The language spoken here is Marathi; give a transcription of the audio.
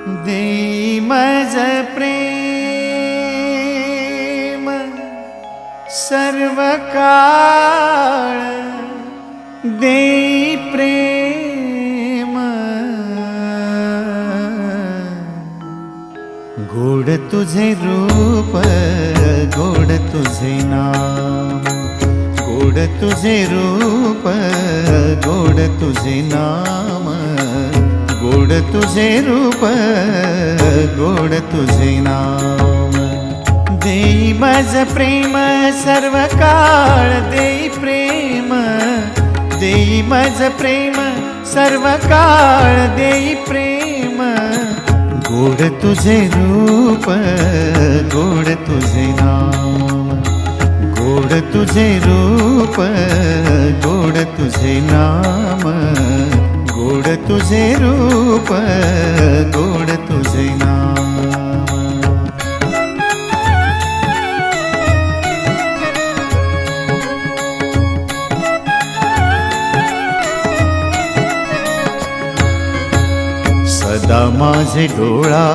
देई मज प्रेम सर्व काळ, देई प्रेम गोड तुझे रूप, गोड तुझे नाम, गोड तुझे रूप, गोड तुझे नाम, गोड तुझे रूप, गोड तुझे नाम। देई मज प्रेम सर्व काळ, देई प्रेम, देई मज प्रेम सर्व काळ, देई प्रेम गोड तुझे रूप, गोड तुझे नाम, गोड तुझे रूप, गोड तुझे नाम, गोड तुझे रूप, गोड तुझे नाम। सदा माझे डोळा